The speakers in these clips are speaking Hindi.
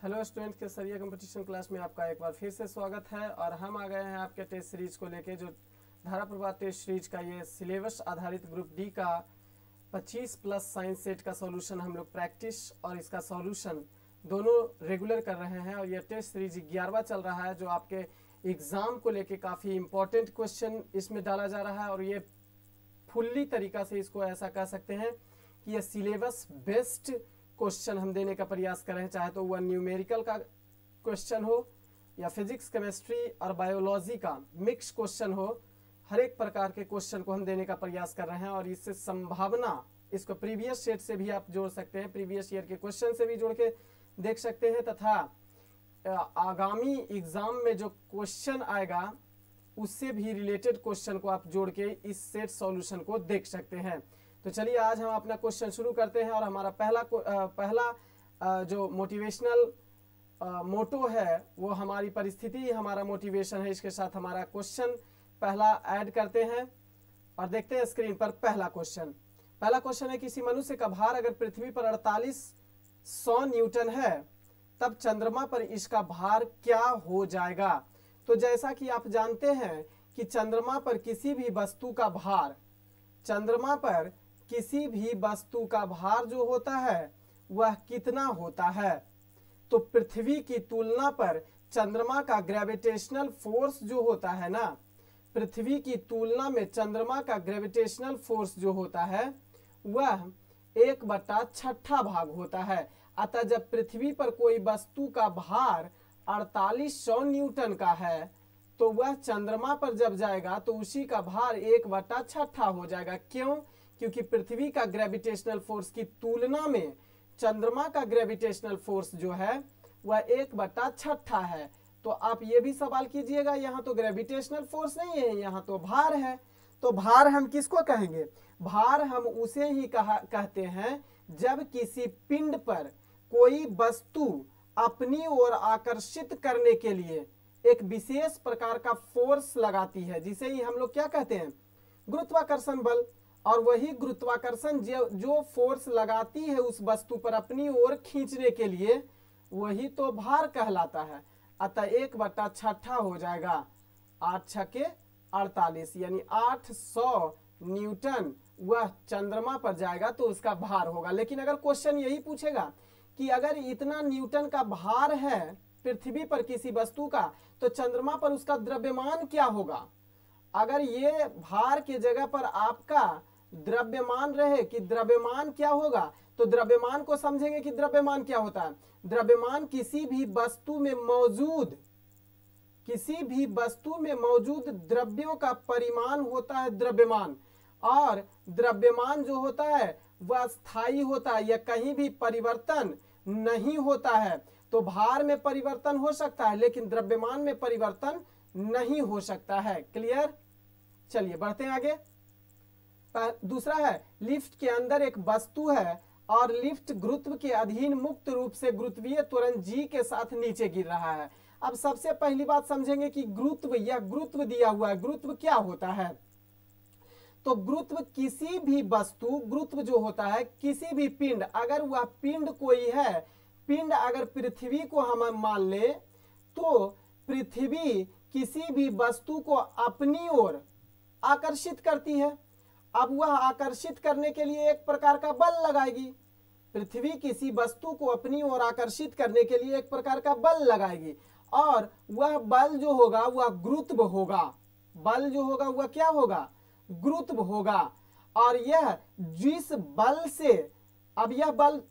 हेलो स्टूडेंट के सरिया कंपटीशन क्लास में आपका एक बार फिर से स्वागत है। और हम आ गए हैं आपके टेस्ट सीरीज को लेके, जो धारा प्रवाह टेस्ट सीरीज का ये सिलेबस आधारित ग्रुप डी का 25 प्लस साइंस सेट का सॉल्यूशन हम लोग प्रैक्टिस और इसका सॉल्यूशन दोनों रेगुलर कर रहे हैं। और ये टेस्ट सीरीज 11वां चल रहा है, जो आपके एग्जाम को लेके काफ़ी इंपॉर्टेंट क्वेश्चन इसमें डाला जा रहा है। और ये फुल्ली तरीका से इसको ऐसा कह सकते हैं कि ये सिलेबस बेस्ड क्वेश्चन हम देने का प्रयास कर रहे हैं, चाहे तो वह न्यूमेरिकल का क्वेश्चन हो या फिजिक्स केमिस्ट्री और बायोलॉजी का मिक्स क्वेश्चन हो। हर एक प्रकार के क्वेश्चन को हम देने का प्रयास कर रहे हैं। और इससे संभावना, इसको प्रीवियस सेट से भी आप जोड़ सकते हैं, प्रीवियस ईयर के क्वेश्चन से भी जोड़ के देख सकते हैं, तथा आगामी एग्जाम में जो क्वेश्चन आएगा उससे भी रिलेटेड क्वेश्चन को आप जोड़ के इस सेट सॉल्यूशन को देख सकते हैं। तो चलिए आज हम अपना क्वेश्चन शुरू करते हैं। और हमारा पहला जो मोटिवेशनल मोटो है वो हमारी परिस्थिति ही हमारा मोटिवेशन है। इसके साथ हमारा क्वेश्चन पहला ऐड करते हैं और देखते हैं स्क्रीन पर पहला क्वेश्चन है, किसी मनुष्य का भार अगर पृथ्वी पर 4800 न्यूटन है तब चंद्रमा पर इसका भार क्या हो जाएगा। तो जैसा कि आप जानते हैं कि चंद्रमा पर किसी भी वस्तु का भार जो होता है वह कितना होता है। तो पृथ्वी की तुलना पर चंद्रमा का ग्रेविटेशनल फोर्स जो होता है ना, पृथ्वी की तुलना में चंद्रमा का ग्रेविटेशनल फोर्स जो होता है वह 1/6 भाग होता है। अतः जब पृथ्वी पर कोई वस्तु का भार 4800 न्यूटन का है तो वह चंद्रमा पर जब जाएगा तो उसी का भार 1/6 हो जाएगा। क्यों? क्योंकि पृथ्वी का ग्रेविटेशनल फोर्स की तुलना में चंद्रमा का ग्रेविटेशनल फोर्स जो है वह 1/6 है। तो आप ये भी सवाल कीजिएगा, यहाँ तो ग्रेविटेशनल फोर्स नहीं है, यहाँ तो भार है। तो भार हम किसको कहेंगे? भार हम उसे ही कहते हैं जब किसी पिंड पर कोई वस्तु अपनी ओर आकर्षित करने के लिए एक विशेष प्रकार का फोर्स लगाती है, जिसे ही हम लोग क्या कहते हैं? गुरुत्वाकर्षण बल। और वही गुरुत्वाकर्षण जो फोर्स लगाती है उस वस्तु पर अपनी ओर खींचने के लिए, वही तो भार कहलाता है। अतः 1/6 हो जाएगा, 8 छके 48, यानी 800 न्यूटन वह चंद्रमा पर जाएगा तो उसका भार होगा। लेकिन अगर क्वेश्चन यही पूछेगा कि अगर इतना न्यूटन का भार है पृथ्वी पर किसी वस्तु का, तो चंद्रमा पर उसका द्रव्यमान क्या होगा? अगर ये भार के जगह पर आपका द्रव्यमान रहे कि द्रव्यमान क्या होगा, तो द्रव्यमान को समझेंगे कि द्रव्यमान क्या होता है। द्रव्यमान किसी भी वस्तु में मौजूद द्रव्यों का परिमाण होता है द्रव्यमान। और द्रव्यमान जो होता है वह स्थायी होता है, या कहीं भी परिवर्तन नहीं होता है। तो भार में परिवर्तन हो सकता है लेकिन द्रव्यमान में परिवर्तन नहीं हो सकता है। क्लियर? चलिए बढ़ते हैं आगे। दूसरा है, लिफ्ट के अंदर एक वस्तु है और लिफ्ट गुरुत्व के अधीन मुक्त रूप से गुरुत्वीय त्वरण g के साथ नीचे गिर रहा है। अब सबसे पहली बात समझेंगे कि गुरुत्व, या गुरुत्व दिया हुआ है, गुरुत्व क्या होता है? तो गुरुत्व किसी भी वस्तु, गुरुत्व जो होता है किसी भी पिंड, अगर वह पिंड कोई है, पिंड अगर पृथ्वी को हम मान ले, तो पृथ्वी किसी भी वस्तु को अपनी ओर आकर्षित करती है। अब वह आकर्षित करने के लिए एक प्रकार का बल लगाएगी। पृथ्वी किसी वस्तु को अपनी ओर आकर्षित करने के लिए एक प्रकार का बल लगाएगी, और वह बल जो होगा वह गुरुत्व होगा। बल जो होगा वह क्या होगा? गुरुत्व होगा। और यह जिस बल से, अब यह बल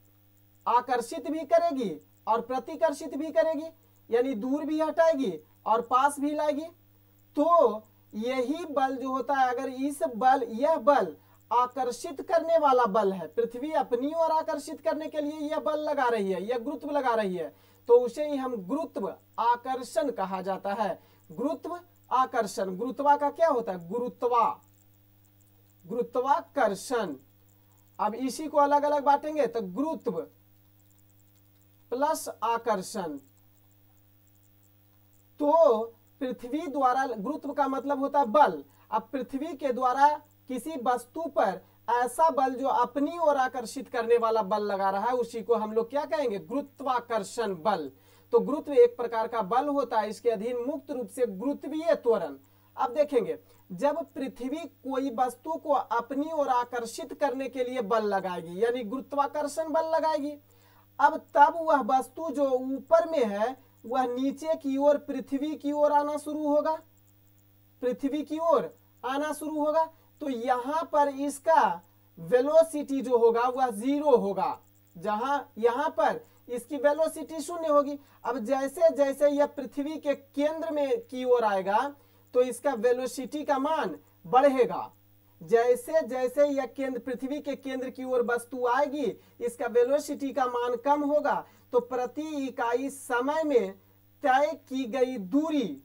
आकर्षित भी करेगी और प्रतिकर्षित भी करेगी, यानी दूर भी हटाएगी और पास भी लाएगी। तो यही बल जो होता है, अगर यह बल आकर्षित करने वाला बल है, पृथ्वी अपनी ओर आकर्षित करने के लिए यह बल लगा रही है, यह गुरुत्व लगा रही है, तो उसे ही हम गुरुत्व आकर्षण कहा जाता है। गुरुत्व आकर्षण, गुरुत्वा का क्या होता है? गुरुत्वाकर्षण। अब इसी को अलग अलग बांटेंगे तो गुरुत्व प्लस आकर्षण। तो पृथ्वी द्वारा, गुरुत्व का मतलब होता है बल। अब पृथ्वी के द्वारा किसी वस्तु पर ऐसा बल जो अपनी ओर आकर्षित करने वाला बल लगा रहा है उसी को हम लोग क्या कहेंगे, गुरुत्वाकर्षण बल। तो गुरुत्व एक प्रकार का बल होता है, इसके अधीन मुक्त रूप से गुरुत्वीय त्वरण। अब देखेंगे, जब पृथ्वी कोई वस्तु को अपनी ओर आकर्षित करने के लिए बल लगाएगी यानी गुरुत्वाकर्षण बल लगाएगी, अब तब वह वस्तु जो ऊपर में है वह नीचे की ओर पृथ्वी की ओर आना शुरू होगा, पृथ्वी की ओर आना शुरू होगा। तो यहां पर इसका वेलोसिटी जो होगा वह 0 होगा, जहां यहां पर इसकी वेलोसिटी 0 होगी। अब जैसे जैसे यह पृथ्वी के केंद्र में की ओर आएगा तो इसका वेलोसिटी का मान बढ़ेगा। जैसे जैसे यह केंद्र पृथ्वी के केंद्र की ओर वस्तु आएगी इसका वेलोसिटी का मान कम होगा। तो प्रति इकाई समय में तय की गई दूरी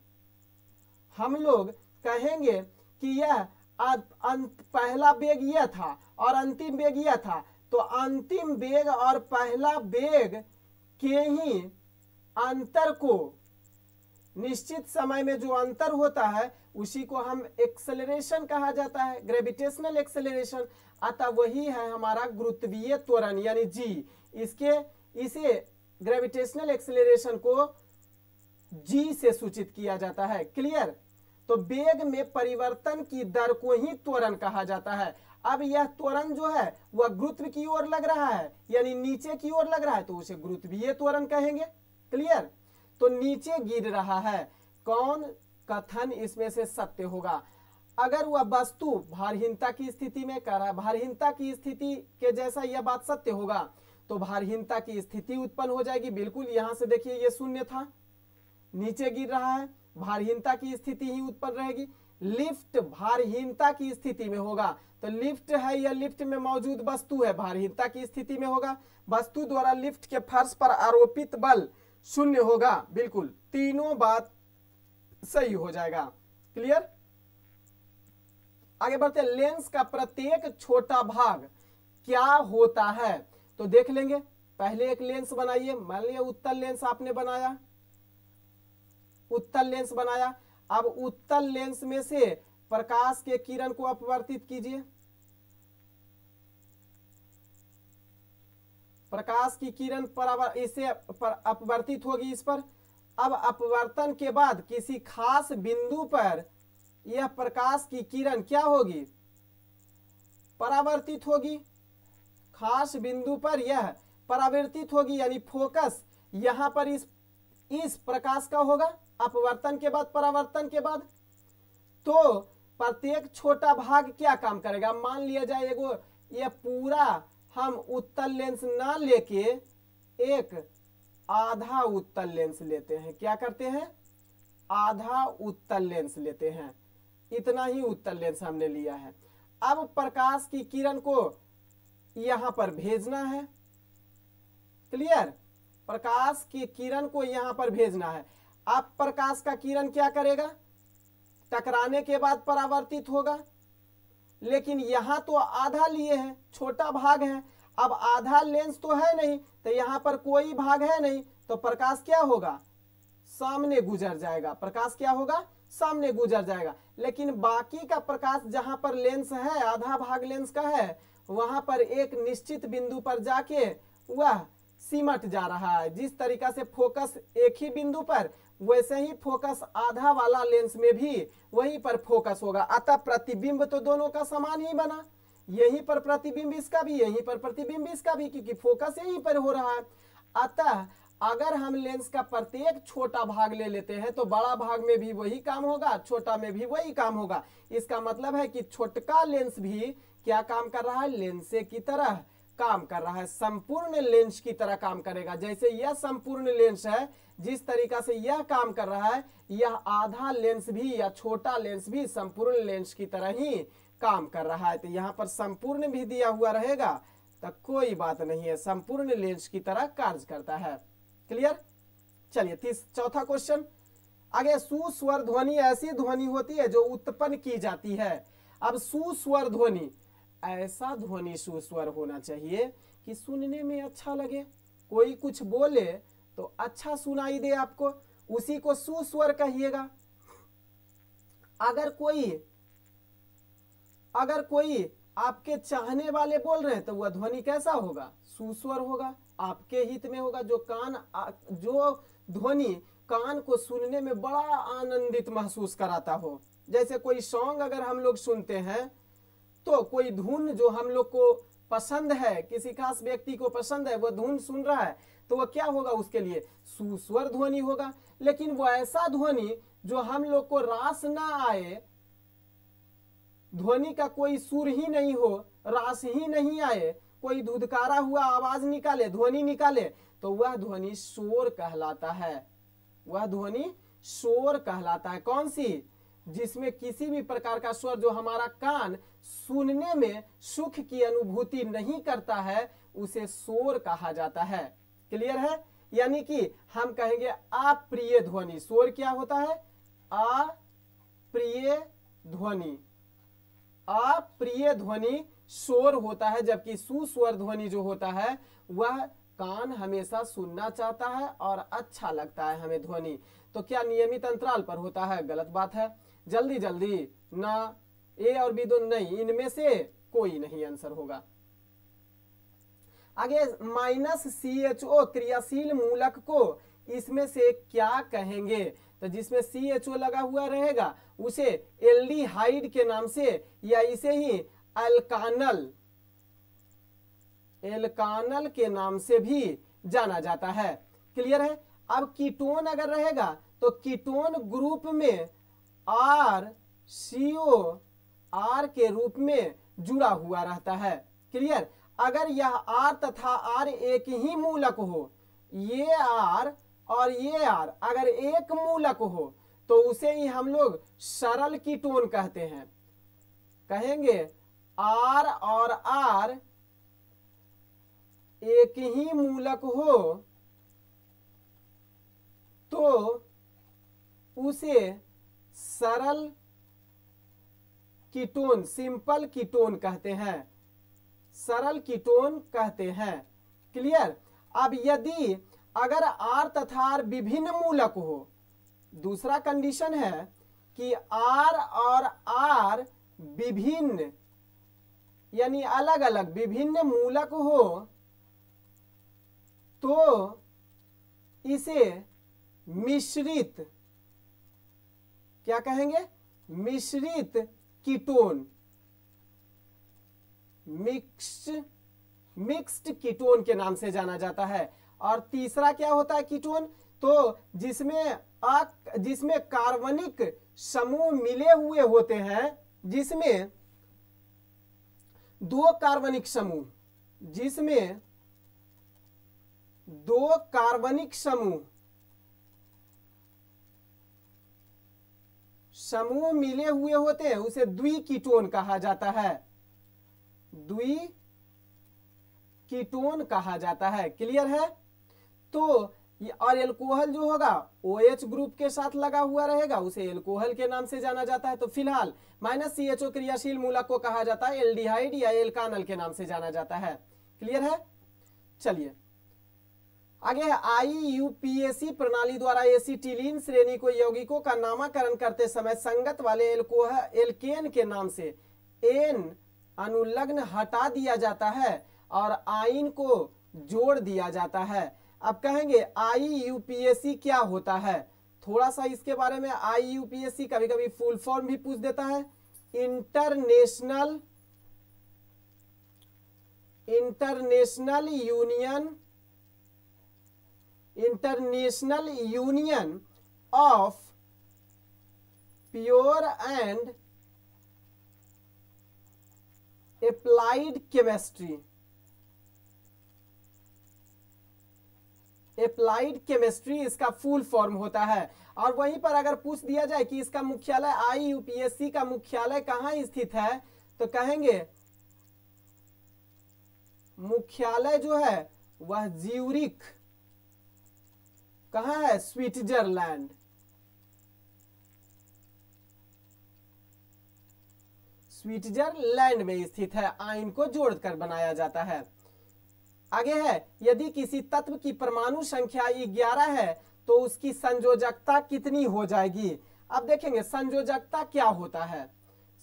हम लोग कहेंगे कि यह पहला वेग यह था और अंतिम वेग यह था। तो अंतिम वेग और पहला वेग के ही अंतर को, निश्चित समय में जो अंतर होता है उसी को हम एक्सेलरेशन कहा जाता है, ग्रेविटेशनल एक्सेलरेशन। अतः वही है हमारा गुरुत्वीय त्वरण यानी जी। इसे ग्रेविटेशनल एक्सेलरेशन को जी से सूचित किया जाता है। क्लियर? तो वेग में परिवर्तन की दर को ही त्वरण कहा जाता है। अब यह त्वरण जो है वह गुरुत्व की ओर लग रहा है यानी नीचे की ओर लग रहा है तो उसे गुरुत्वीय त्वरण कहेंगे। क्लियर? तो नीचे गिर रहा है, कौन कथन इसमें से सत्य होगा? अगर वह वस्तु भारहीनता की स्थिति में कर रहा है, भारहीनता की स्थिति के जैसा यह बात सत्य होगा तो भारहीनता की स्थिति उत्पन्न हो जाएगी। बिल्कुल, यहां से देखिए ये शून्य था, नीचे गिर रहा है, भारहीनता की स्थिति ही उत्पन्न रहेगी। लिफ्ट भारहीनता की स्थिति में होगा तो लिफ्ट है, यह लिफ्ट में मौजूद वस्तु है, भारहीनता की स्थिति में होगा। वस्तु द्वारा लिफ्ट के फर्श पर आरोपित बल 0 होगा। बिल्कुल, तीनों बात सही हो जाएगा। क्लियर? आगे बढ़ते, लेंस का प्रत्येक छोटा भाग क्या होता है? तो देख लेंगे। पहले एक लेंस बनाइए, मान लिया उत्तल लेंस आपने बनाया, उत्तल लेंस बनाया। अब उत्तल लेंस में से प्रकाश के किरण को अपवर्तित कीजिए, प्रकाश की किरण इससे अपवर्तित होगी इस पर। अब अपवर्तन के बाद किसी खास बिंदु पर यह प्रकाश की किरण क्या होगी, परावर्तित होगी। खास बिंदु पर यह परावर्तित होगी यानी फोकस यहां पर इस प्रकाश का होगा अपवर्तन के बाद, परावर्तन के बाद। तो प्रत्येक छोटा भाग क्या काम करेगा? मान लिया जाए एगो यह पूरा हम उत्तल लेंस ना लेके एक आधा उत्तल लेंस लेते हैं। क्या करते हैं? आधा उत्तल लेंस लेते हैं। इतना ही उत्तल लेंस हमने लिया है। अब प्रकाश की किरण को यहां पर भेजना है। क्लियर? प्रकाश की किरण को यहां पर भेजना है। अब प्रकाश का किरण क्या करेगा? टकराने के बाद परावर्तित होगा, लेकिन यहां तो आधा लिए हैं, छोटा भाग है। अब आधा लेंस तो है नहीं तो यहां पर कोई भाग है नहीं, तो प्रकाश क्या होगा? सामने गुजर जाएगा। प्रकाश क्या होगा? सामने गुजर जाएगा। लेकिन बाकी का प्रकाश जहां पर लेंस है, आधा भाग लेंस का है, वहां पर एक निश्चित बिंदु पर जाके वह सिमट जा रहा है। जिस तरीका से फोकस एक ही बिंदु पर, वैसे ही फोकस आधा वाला लेंस में भी वहीं पर फोकस होगा। अतः प्रतिबिंब तो दोनों का समान ही बना, यहीं पर प्रतिबिंब इसका भी, यहीं पर प्रतिबिंब इसका भी, क्योंकि फोकस यहीं पर हो रहा है। अतः अगर हम लेंस का प्रत्येक छोटा भाग ले लेते हैं तो बड़ा भाग में भी वही काम होगा, छोटा में भी वही काम होगा। इसका मतलब है कि छोटका लेंस भी क्या काम कर रहा है? लेंसे की तरह काम कर रहा है, संपूर्ण लेंस की तरह काम करेगा। जैसे यह संपूर्ण लेंस है, जिस तरीका से यह काम कर रहा है, यह आधा लेंस भी या छोटा लेंस भी संपूर्ण लेंस की तरह ही काम कर रहा है। तो यहाँ पर संपूर्ण भी दिया हुआ रहेगा तो कोई बात नहीं है, संपूर्ण लेंस की तरह कार्य करता है। क्लियर? चलिए चौथा क्वेश्चन आगे। सुस्वर ध्वनि ऐसी ध्वनि होती है जो उत्पन्न की जाती है। अब सुस्वर ध्वनि, ऐसा ध्वनि सुस्वर होना चाहिए कि सुनने में अच्छा लगे, कोई कुछ बोले तो अच्छा सुनाई दे आपको, उसी को सुस्वर कहिएगा। अगर कोई आपके चाहने वाले बोल रहे हैं तो वह ध्वनि कैसा होगा? सुस्वर होगा, आपके हित में होगा। जो ध्वनि कान को सुनने में बड़ा आनंदित महसूस कराता हो। जैसे कोई सॉन्ग अगर हम लोग सुनते हैं तो कोई धुन जो हम लोग को पसंद है, किसी खास व्यक्ति को पसंद है, वह धुन सुन रहा है तो वह क्या होगा? उसके लिए सुस्वर ध्वनि होगा। लेकिन वो ऐसा ध्वनि जो हम लोग को रास ना आए, ध्वनि का कोई सुर ही नहीं हो, रास ही नहीं आए, कोई धुधकारा हुआ आवाज निकाले, ध्वनि निकाले, तो वह ध्वनि शोर कहलाता है। वह ध्वनि शोर कहलाता है। कौन सी? जिसमें किसी भी प्रकार का स्वर जो हमारा कान सुनने में सुख की अनुभूति नहीं करता है, उसे शोर कहा जाता है। क्लियर है? यानी कि हम कहेंगे अप्रिय ध्वनि। शोर क्या होता है? अप्रिय ध्वनि। अप्रिय ध्वनि शोर होता है, जबकि सुस्वर ध्वनि जो होता है वह कान हमेशा सुनना चाहता है और अच्छा लगता है हमें ध्वनि। तो क्या नियमित अंतराल पर होता है? गलत बात है। जल्दी जल्दी ना, ए और बी दोनों नहीं, इनमें से कोई नहीं आंसर होगा। आगे -CHO क्रियाशील मूलक को इसमें से क्या कहेंगे? तो जिसमें CHO लगा हुआ रहेगा उसे एल्डिहाइड के नाम से या इसे ही एल्कानल के नाम से भी जाना जाता है। क्लियर है? अब कीटोन अगर रहेगा तो कीटोन ग्रुप में RCO R के रूप में जुड़ा हुआ रहता है। क्लियर? अगर यह R तथा R एक ही मूलक हो, ये R और ये R अगर एक मूलक हो तो उसे ही हम लोग सरल कीटोन कहते हैं। कहेंगे R और R एक ही मूलक हो तो उसे सरल कीटोन, सिंपल कीटोन कहते हैं, सरल कीटोन कहते हैं। क्लियर? अब यदि अगर R तथा R विभिन्न मूलक हो, दूसरा कंडीशन है कि R और R विभिन्न यानी अलग अलग विभिन्न मूलक हो तो इसे मिश्रित, क्या कहेंगे? मिश्रित कीटोन, मिक्स्ड कीटोन के नाम से जाना जाता है। और तीसरा क्या होता है कीटोन? तो जिसमें कार्बनिक समूह मिले हुए होते हैं, जिसमें दो कार्बनिक समूह मिले हुए होते हैं, उसे द्विकीटोन कहा जाता है। द्विकीटोन कहा जाता है। क्लियर है? तो और एल्कोहल जो होगा OH ग्रुप के साथ लगा हुआ रहेगा, उसे एल्कोहल के नाम से जाना जाता है। तो फिलहाल -CHO क्रियाशील मूलक को कहा जाता है एल्डिहाइड या एल्कानल के नाम से जाना जाता है। क्लियर है? चलिए आगे है। IUPAC प्रणाली द्वारा एसिटिलीन श्रेणी को यौगिकों का नामकरण करते समय संगत वाले एल्केन के नाम से एन अनुलग्न हटा दिया जाता है और आइन को जोड़ दिया जाता है। अब कहेंगे IUPAC क्या होता है? थोड़ा सा इसके बारे में IUPAC कभी कभी फुल फॉर्म भी पूछ देता है। International union of pure and applied chemistry. Applied chemistry इसका फुल फॉर्म होता है। और वहीं पर अगर पूछ दिया जाए कि इसका मुख्यालय IUPAC का मुख्यालय कहाँ स्थित है, तो कहेंगे मुख्यालय जो है वह ज्यूरिख, कहाँ है? स्विट्जरलैंड। स्विट्जरलैंड में स्थित है। आइन को जोड़कर बनाया जाता है। आगे है, यदि किसी तत्व की परमाणु संख्या 11 है तो उसकी संयोजकता कितनी हो जाएगी? अब देखेंगे संयोजकता क्या होता है।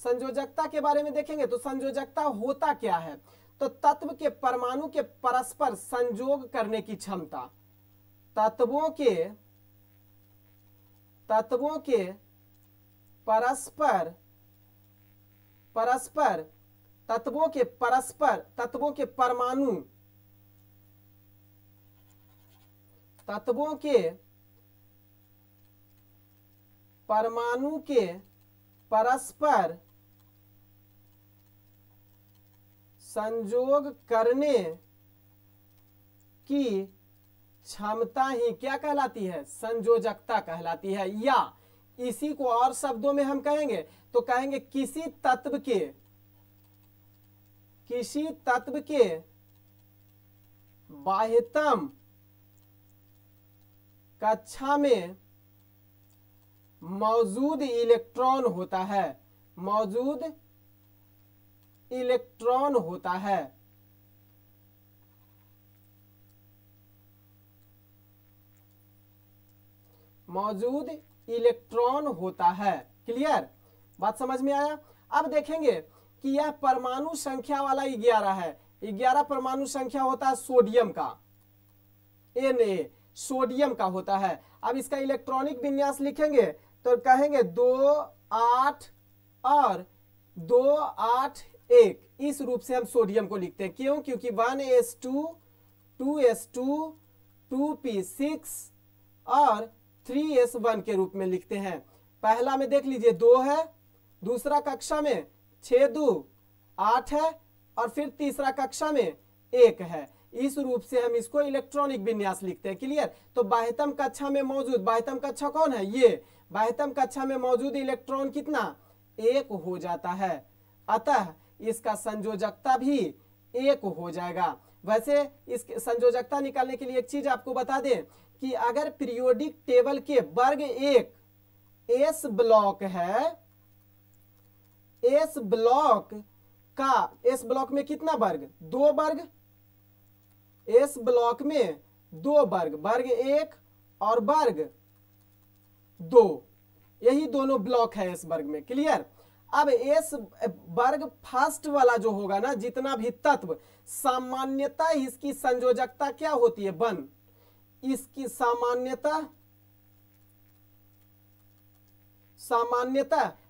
संयोजकता के बारे में देखेंगे तो संयोजकता होता क्या है, तो तत्व के परमाणु के परस्पर संयोग करने की क्षमता, तत्वों के परस्पर तत्वों के परमाणु के परस्पर संयोग करने की क्षमता ही क्या कहलाती है, संयोजकता कहलाती है। या इसी को और शब्दों में हम कहेंगे तो कहेंगे किसी तत्व के बाह्यतम कक्षा में मौजूद इलेक्ट्रॉन होता है, मौजूद इलेक्ट्रॉन होता है। क्लियर, बात समझ में आया। अब देखेंगे कि यह परमाणु संख्या वाला 11 है, 11 परमाणु संख्या होता है सोडियम का, Na सोडियम का होता है। अब इसका इलेक्ट्रॉनिक विन्यास लिखेंगे तो कहेंगे 2 8 और 2 8 1, इस रूप से हम सोडियम को लिखते हैं। क्यों? क्योंकि 1s2 2s2 2p6 और 3s1 के रूप में लिखते हैं। पहला में देख लीजिए 2 है, दूसरा कक्षा में 6 2 8 है और फिर तीसरा कक्षा में 1 है। इस रूप से हम इसको इलेक्ट्रॉनिक विन्यास लिखते हैं। क्लियर, तो बाह्यतम कक्षा में मौजूद, बाह्यतम कक्षा कौन है, ये बाह्यतम कक्षा में मौजूद इलेक्ट्रॉन कितना, 1 हो जाता है, अतः इसका संयोजकता भी 1 हो जाएगा। वैसे इस संयोजकता निकालने के लिए एक चीज आपको बता दें कि अगर पीरियोडिक टेबल के वर्ग 1 एस ब्लॉक है, एस ब्लॉक में कितना वर्ग, 2 वर्ग, एस ब्लॉक में 2 वर्ग, वर्ग 1 और वर्ग 2, यही दोनों ब्लॉक है इस वर्ग में। क्लियर, अब एस वर्ग फर्स्ट वाला जो होगा ना, जितना भी तत्व, सामान्यतः इसकी संयोजकता क्या होती है, 1। इसकी सामान्यतः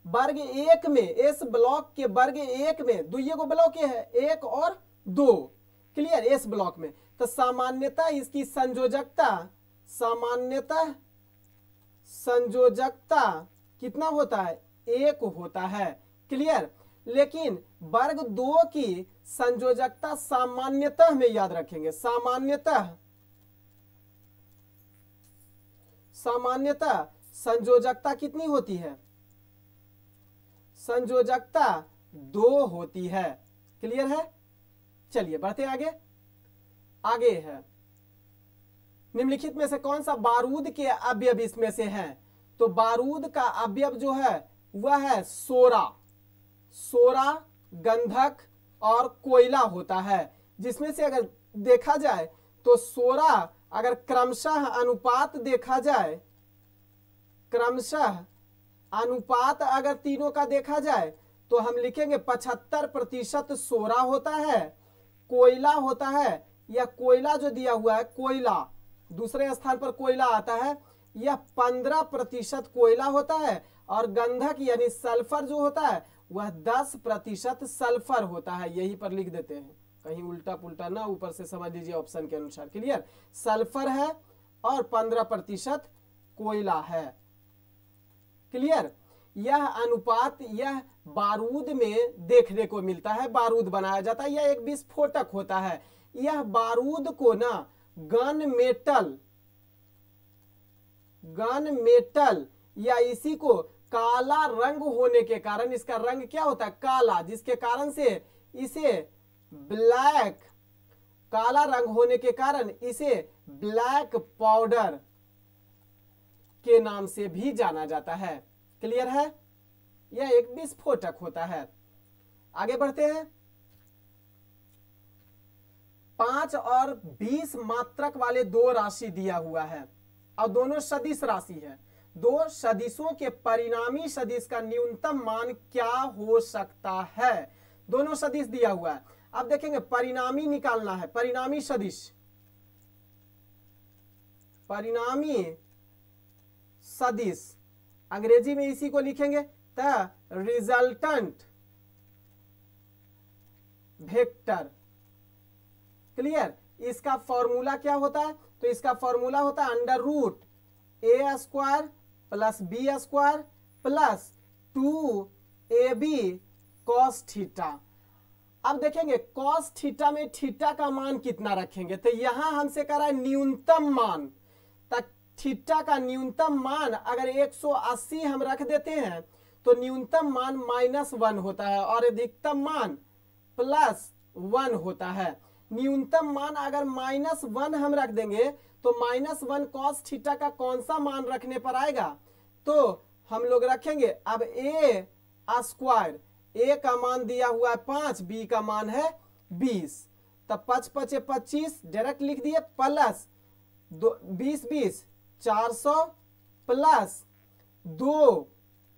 वर्ग 1 में, एस ब्लॉक के वर्ग 1 में दुइये को ब्लॉक है, 1 और 2। क्लियर, एस ब्लॉक में, तो सामान्यतः इसकी संयोजकता कितना होता है, 1 होता है। क्लियर, लेकिन वर्ग 2 की संयोजकता सामान्यतः में याद रखेंगे, सामान्यतः संयोजकता कितनी होती है, संयोजकता 2 होती है। क्लियर है, चलिए बढ़ते आगे है, निम्नलिखित में से कौन सा बारूद के अवयव इसमें से है, तो बारूद का अवयव जो है वह है सोरा, गंधक और कोयला होता है। जिसमें से अगर देखा जाए तो सोरा, अगर क्रमशः अनुपात देखा जाए, क्रमशः अनुपात अगर तीनों का देखा जाए तो हम लिखेंगे 75% सोरा होता है, कोयला होता है, यह कोयला जो दिया हुआ है, कोयला दूसरे स्थान पर कोयला आता है, यह 15% कोयला होता है, और गंधक यानी सल्फर जो होता है वह 10% सल्फर होता है। यही पर लिख देते हैं, कहीं उल्टा पुल्टा ना, ऊपर से समझ लीजिए ऑप्शन के अनुसार। क्लियर, सल्फर है और 15% कोयला है। क्लियर, यह अनुपात यह बारूद में देखने को मिलता है, बारूद बनाया जाता है, यह एक विस्फोटक होता है। यह बारूद को ना गन मेटल या इसी को काला रंग होने के कारण, इसका रंग क्या होता है, काला, जिसके कारण से इसे ब्लैक, काला रंग होने के कारण इसे ब्लैक पाउडर के नाम से भी जाना जाता है। क्लियर है, यह एक विस्फोटक होता है। आगे बढ़ते हैं, 5 और 20 मात्रक वाले 2 राशि दिया हुआ है और दोनों सदिश राशि है। दो सदिशों के परिणामी सदिश का न्यूनतम मान क्या हो सकता है। दोनों सदिश दिया हुआ है। अब देखेंगे परिणामी निकालना है, परिणामी सदिश, परिणामी सदिश अंग्रेजी में इसी को लिखेंगे द रिजल्टेंट वेक्टर। क्लियर। इसका फॉर्मूला क्या होता है, तो इसका फॉर्मूला होता है under root A square plus B square plus 2ab cos theta. अब देखेंगे कॉस थीटा में थीटा का मान कितना रखेंगे, तो यहां हमसे कह रहा है न्यूनतम मान, तक थीटा का न्यूनतम मान अगर 180 हम रख देते हैं तो न्यूनतम मान -1 होता है और अधिकतम मान +1 होता है। न्यूनतम मान अगर -1 हम रख देंगे तो -1 कॉस थीटा का कौन सा मान रखने पर आएगा, तो हम लोग रखेंगे अब ए स्क्वायर, ए का मान दिया हुआ है 5, बी का मान है 20, तब 5 5 25 डायरेक्ट लिख दिए प्लस 20 20 400 प्लस 2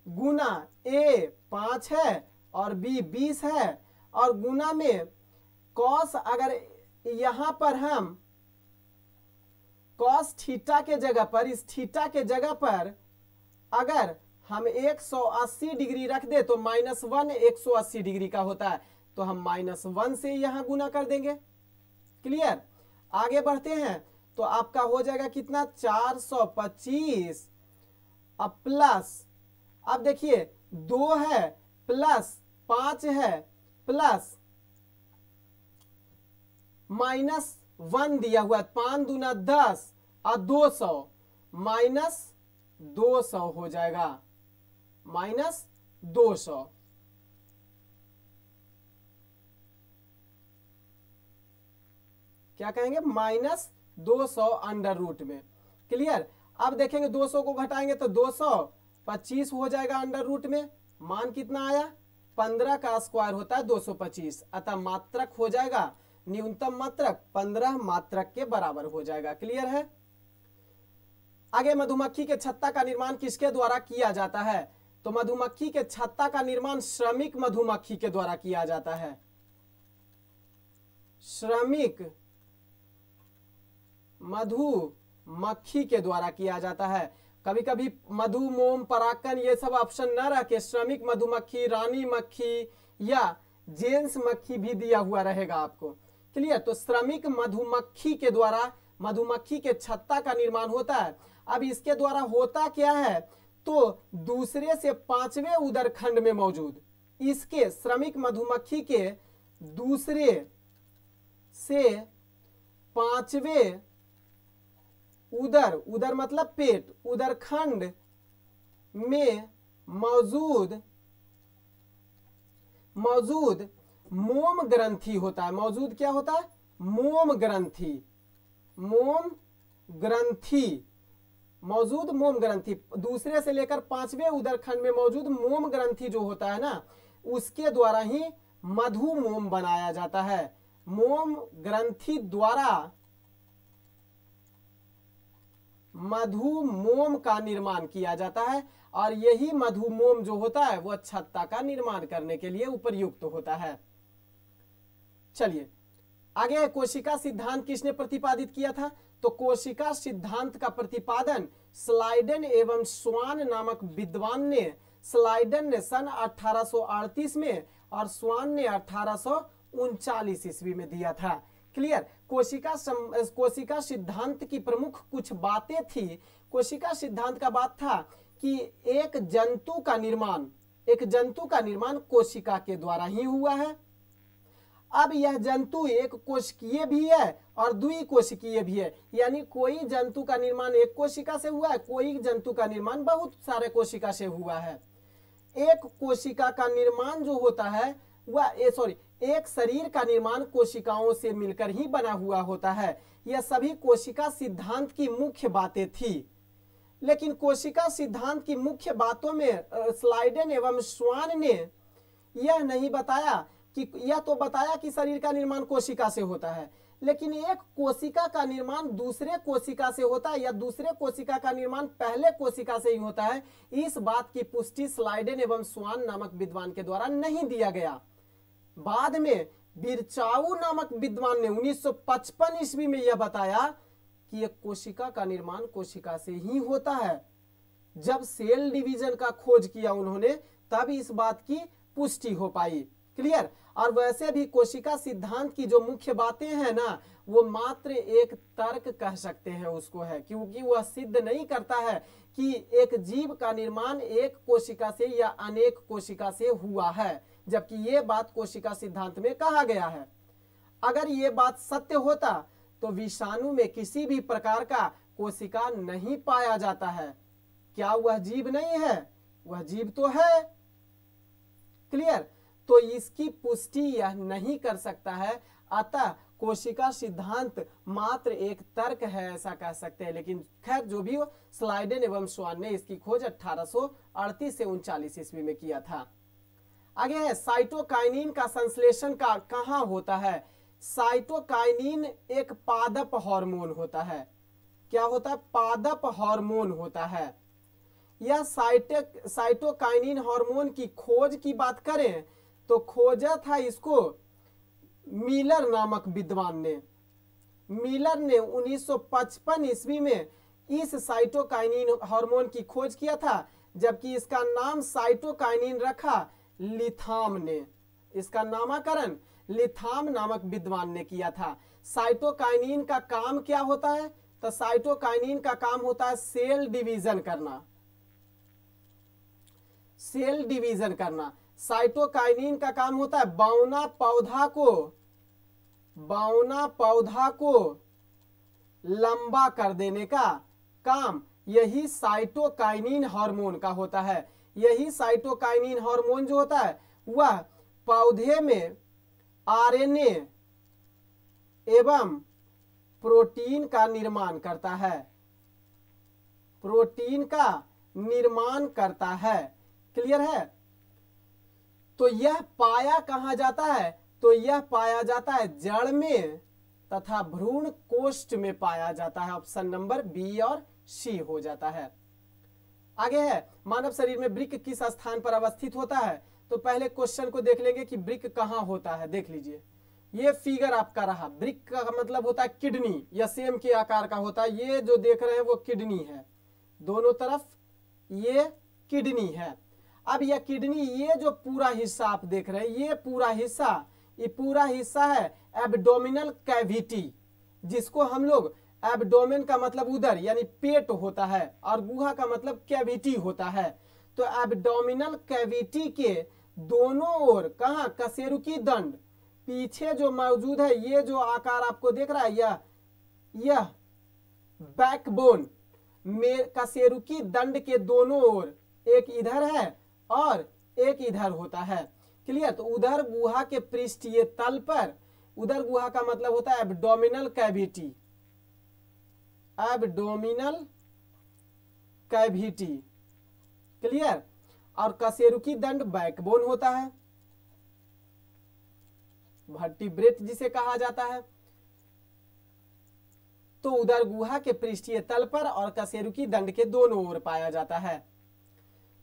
गुना ए 5 है और बी 20 है और गुना में कॉस, अगर यहां पर हम कॉस थीटा के जगह पर, इस थीटा के जगह पर अगर हम 180 डिग्री रख दे तो -1 180 डिग्री का होता है, तो हम -1 से यहां गुना कर देंगे। क्लियर। आगे बढ़ते हैं तो आपका हो जाएगा कितना 425 अब प्लस, अब देखिए 2 है प्लस 5 है प्लस -1 दिया हुआ है, 5 दूना 10 और 200 -200 हो जाएगा, -200। क्या कहेंगे -200 अंडर रूट में। क्लियर। अब देखेंगे 200 को घटाएंगे तो 225 हो जाएगा अंडर रूट में, मान कितना आया 15 का स्क्वायर होता है 225, अतः मात्रक हो जाएगा, न्यूनतम मात्रक 15 मात्रक के बराबर हो जाएगा। क्लियर है। आगे मधुमक्खी के छत्ता का निर्माण किसके द्वारा किया जाता है, तो मधुमक्खी के छत्ता का निर्माण श्रमिक मधुमक्खी के द्वारा किया जाता है, श्रमिक मधुमक्खी के द्वारा किया जाता है। कभी कभी मधु, मोम, परागकण ये सब ऑप्शन न रह के श्रमिक मधुमक्खी, रानी मक्खी या जेंस मक्खी भी दिया हुआ रहेगा आपको। क्लियर। तो श्रमिक मधुमक्खी के द्वारा मधुमक्खी के छत्ता का निर्माण होता है। अब इसके द्वारा होता क्या है, तो दूसरे से 5वें उदर खंड में मौजूद, इसके श्रमिक मधुमक्खी के दूसरे से 5वें उदर मतलब पेट, उदर खंड में मौजूद मोम ग्रंथि होता है। मौजूद क्या होता है, मोम ग्रंथि, मोम ग्रंथि, मौजूद मोम ग्रंथि, दूसरे से लेकर 5वें उदर खंड में मौजूद मोम ग्रंथि जो होता है ना, उसके द्वारा ही मधु मोम बनाया जाता है। मोम ग्रंथि द्वारा मधु मोम का निर्माण किया जाता है और यही मधु मोम जो होता है वह छत्ता का निर्माण करने के लिए उपयुक्त होता है। चलिए आगे, कोशिका सिद्धांत किसने प्रतिपादित किया था, तो कोशिका सिद्धांत का प्रतिपादन स्लाइडन एवं स्वान नामक विद्वान ने, स्लाइडन ने सन 1838 में और स्वान ने 1839 ईस्वी में दिया था। क्लियर। कोशिका सिद्धांत की प्रमुख कुछ बातें थी। कोशिका सिद्धांत का बात था कि एक जंतु का निर्माण कोशिका के द्वारा ही हुआ है। अब यह जंतु एक कोशिकीय भी है और द्विकोशिकीय भी है, यानी कोई जंतु का निर्माण एक कोशिका से हुआ है, कोई जंतु का निर्माण बहुत सारे कोशिका से हुआ है। एक कोशिका का निर्माण जो होता है एक शरीर का निर्माण कोशिकाओं से मिलकर ही बना हुआ होता है। यह सभी कोशिका सिद्धांत की मुख्य बातें थी। लेकिन कोशिका सिद्धांत की मुख्य बातों में स्लाइडन एवं स्वान ने यह नहीं बताया कि, यह तो बताया कि शरीर का निर्माण कोशिका से होता है, लेकिन एक कोशिका का निर्माण दूसरे कोशिका से होता है या दूसरे कोशिका का निर्माण पहले कोशिका से ही होता है, इस बात की पुष्टि स्लाइडेन एवं स्वान नामक विद्वान के द्वारा नहीं दिया गया। बाद में बिरचाऊ नामक विद्वान ने 1955 ईस्वी में यह बताया कि एक कोशिका का निर्माण कोशिका से ही होता है। जब सेल डिवीजन का खोज किया उन्होंने, तब इस बात की पुष्टि हो पाई। क्लियर। और वैसे भी कोशिका सिद्धांत की जो मुख्य बातें हैं ना, वो मात्र एक तर्क कह सकते हैं उसको है, क्योंकि वह सिद्ध नहीं करता है कि एक जीव का निर्माण एक कोशिका से या अनेक कोशिका से हुआ है, जबकि ये बात कोशिका सिद्धांत में कहा गया है। अगर ये बात सत्य होता तो विषाणु में किसी भी प्रकार का कोशिका नहीं पाया जाता है। क्या वह जीव नहीं है? वह जीव तो है। क्लियर। तो इसकी पुष्टि यह नहीं कर सकता है, अतः कोशिका सिद्धांत मात्र एक तर्क है, ऐसा कह सकते हैं। लेकिन खैर जो भी हो, स्लाइडेन एवं स्वान ने इसकी खोज 1838 से 39 ईस्वी में किया था। आगे है साइटोकाइनिन का संश्लेषण का कहाँ होता है। साइटोकाइनिन एक पादप हार्मोन होता है। क्या होता है? पादप हार्मोन होता है। यह साइटोकाइनिन हार्मोन की खोज की बात करें तो खोजा था इसको मिलर नामक विद्वान ने। मिलर ने 1955 ईस्वी में इस साइटोकाइनिन हार्मोन की खोज किया था, जबकि इसका नाम साइटोकाइनिन रखा लिथाम ने। इसका नामकरण लिथाम नामक विद्वान ने किया था। साइटोकाइनिन का काम क्या होता है? तो साइटोकाइनिन का काम होता है सेल डिवीजन करना। सेल डिवीजन करना। साइटोकाइनिन का काम होता है बौना पौधा को लंबा कर देने का काम यही साइटोकाइनिन हार्मोन का होता है। यही साइटोकाइनिन हार्मोन जो होता है वह पौधे में आरएनए एवं प्रोटीन का निर्माण करता है। प्रोटीन का निर्माण करता है। क्लियर है। तो यह पाया कहां जाता है? तो यह पाया जाता है जड़ में तथा भ्रूण कोष्ठ में पाया जाता है। ऑप्शन नंबर बी और सी हो जाता है। आगे है मानव शरीर में वृक्क किस स्थान पर अवस्थित होता है। तो पहले क्वेश्चन को देख लेंगे कि वृक्क कहां होता है। देख लीजिए, ये फिगर आपका रहा। वृक्क का मतलब होता है किडनी या सेम के आकार का होता है। ये जो देख रहे हैं वो किडनी है, दोनों तरफ ये किडनी है। अब यह किडनी, ये जो पूरा हिस्सा आप देख रहे हैं, ये पूरा हिस्सा है एब्डोमिनल कैविटी, जिसको हम लोग एब्डोमेन का मतलब उदर यानी पेट होता है और गुहा का मतलब कैविटी होता है। तो एब्डोमिनल कैविटी के दोनों ओर कहां? कशेरुकी दंड पीछे जो मौजूद है, ये जो आकार आपको देख रहा है, यह बैकबोन में कशेरुकी दंड के दोनों ओर एक इधर है और एक इधर होता है। क्लियर। तो उधर गुहा के पृष्ठीय तल पर, उधर गुहा का मतलब होता है abdominal cavity, abdominal cavity. Clear. और कशेरुकी दंड बैकबोन होता है, वर्टिब्रेट जिसे कहा जाता है। तो उधर गुहा के पृष्ठीय तल पर और कशेरुकी दंड के दोनों ओर पाया जाता है।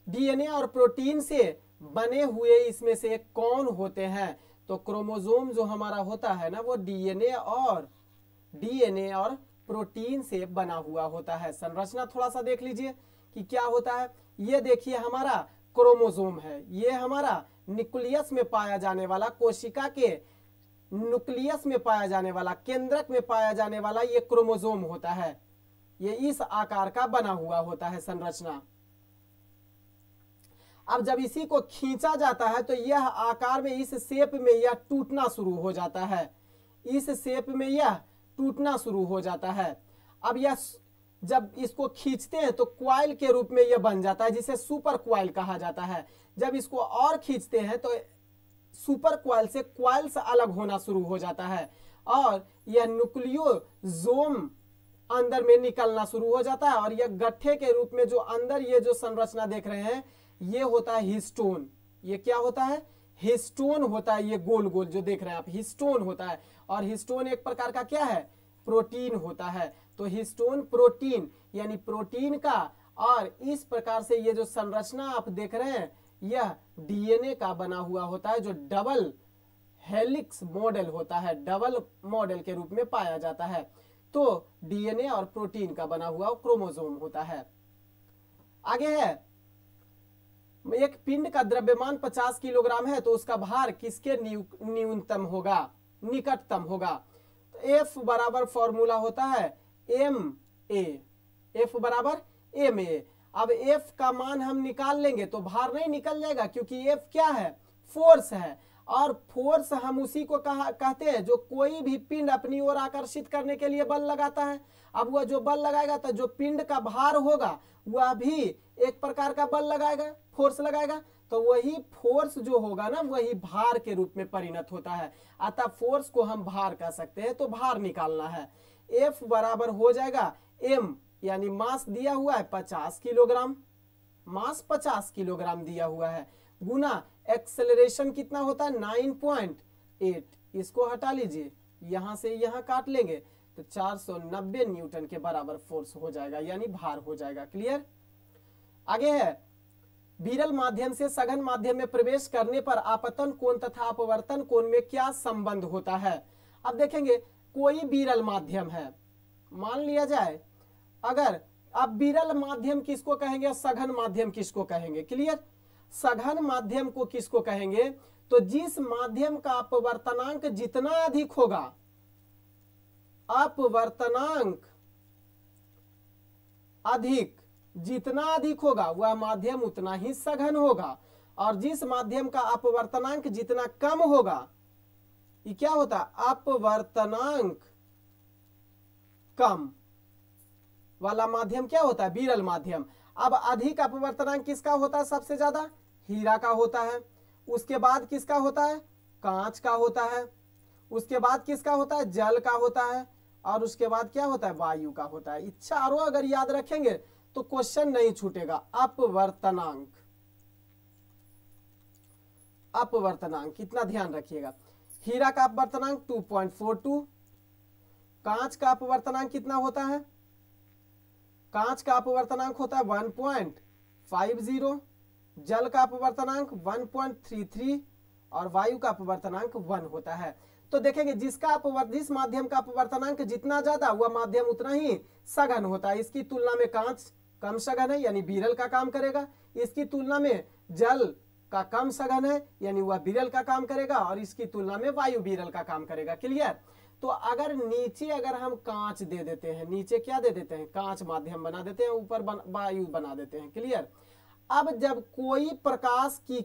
डीएनए और प्रोटीन से बने हुए इसमें से कौन होते हैं? तो क्रोमोसोम जो हमारा होता है ना, वो डीएनए और प्रोटीन से बना हुआ होता है। संरचना थोड़ा सा देख लीजिए कि क्या होता है। ये देखिए हमारा क्रोमोसोम है, ये हमारा न्यूक्लियस में पाया जाने वाला, कोशिका के न्यूक्लियस में पाया जाने वाला, केंद्रक में पाया जाने वाला ये क्रोमोसोम होता है। ये इस आकार का बना हुआ होता है संरचना। अब जब इसी को खींचा जाता है तो यह आकार में, इस शेप में यह टूटना शुरू हो जाता है। इस शेप में यह टूटना शुरू हो जाता है। अब यह जब इसको खींचते हैं तो क्वाइल के रूप में यह बन जाता है, जिसे सुपर क्वाइल कहा जाता है। जब इसको और खींचते हैं तो सुपर क्वाइल से क्वाइल्स अलग होना शुरू हो जाता है और यह न्यूक्लियोसोम अंदर में निकलना शुरू हो जाता है। और यह गट्ठे के रूप में जो अंदर ये जो संरचना देख रहे हैं, ये होता है हिस्टोन। ये क्या होता है? हिस्टोन होता है, ये गोल गोल जो देख रहे हैं आप हिस्टोन होता है, और हिस्टोन एक प्रकार का क्या है, प्रोटीन होता है। तो हिस्टोन प्रोटीन यानी प्रोटीन का, और इस प्रकार से ये जो संरचना आप देख रहे हैं यह डीएनए का बना हुआ होता है, जो डबल हेलिक्स मॉडल होता है, डबल मॉडल के रूप में पाया जाता है। तो डीएनए और प्रोटीन का बना हुआ क्रोमोसोम होता है। आगे है, एक पिंड का द्रव्यमान 50 किलोग्राम है तो उसका भार किसके न्यूनतम होगा, निकटतम होगा। तो एफ बराबर फॉर्मूला होता है एम ए, एफ बराबर एम ए। अब एफ का मान हम निकाल लेंगे तो भार नहीं निकल जाएगा, क्योंकि एफ क्या है, फोर्स है, और फोर्स हम उसी को कहते हैं जो कोई भी पिंड अपनी ओर आकर्षित करने के लिए बल लगाता है। अब वह जो बल लगाएगा तो जो पिंड का भार होगा वह भी एक प्रकार का बल लगाएगा, फोर्स लगाएगा, तो वही फोर्स जो होगा ना वही भार के रूप में परिणत होता है। अतः फोर्स को हम भार कह सकते हैं, तो भार निकालना है। एफ बराबर हो जाएगा एम, यानी मास दिया हुआ है 50 किलोग्राम, मास 50 किलोग्राम दिया हुआ है, गुना एक्सेलरेशन कितना होता है 9.8, इसको हटा लीजिए, यहां से यहां काट लेंगे तो 490 न्यूटन के बराबर फोर्स हो जाएगा, यानी भार हो जाएगा। क्लियर। आगे है, विरल माध्यम से सघन माध्यम में प्रवेश करने पर आपतन कोण तथा अपवर्तन कोण में क्या संबंध होता है। अब देखेंगे, कोई विरल माध्यम है, मान लिया जाए, अगर अब विरल माध्यम किसको कहेंगे, सघन माध्यम किसको कहेंगे। क्लियर। सघन माध्यम को किसको कहेंगे, तो जिस माध्यम का अपवर्तनांक जितना अधिक होगा, अपवर्तनांक अधिक जितना अधिक होगा वह माध्यम उतना ही सघन होगा, और जिस माध्यम का अपवर्तनांक जितना कम होगा, ये क्या होता है, अपवर्तनांक कम वाला माध्यम क्या होता है, विरल माध्यम। अब अधिक अपवर्तनांक किसका होता है, सबसे ज्यादा हीरा का होता है, उसके बाद किसका होता है, कांच का होता है, उसके बाद किसका होता है, जल का होता है, और उसके बाद क्या होता है, वायु का होता है। इच्छा आरो अगर याद रखेंगे तो क्वेश्चन नहीं छूटेगा। अपवर्तनांक, अपवर्तनांक कितना ध्यान रखिएगा, हीरा का अपवर्तनांक 2.42, कांच का अपवर्तनांक कितना होता है, कांच का अपवर्तनांक होता है 1.50, जल का अपवर्तनांक 1.33 और वायु का अपवर्तनांक 1 होता है। तो देखेंगे जिसका जिस माध्यम का अपवर्तनांक जितना ज्यादा वह माध्यम उतना ही सघन होता है। इसकी तुलना में कांच कम सघन है, यानी विरल का काम करेगा। इसकी तुलना में जल का कम सघन है, यानी वह विरल का काम करेगा, और इसकी तुलना में वायु विरल का काम करेगा। क्लियर। तो अगर नीचे अगर हम कांच दे देते हैं, नीचे क्या दे देते हैं, कांच माध्यम बना देते हैं, ऊपर वायु बना देते हैं। क्लियर। अब जब कोई प्रकाश की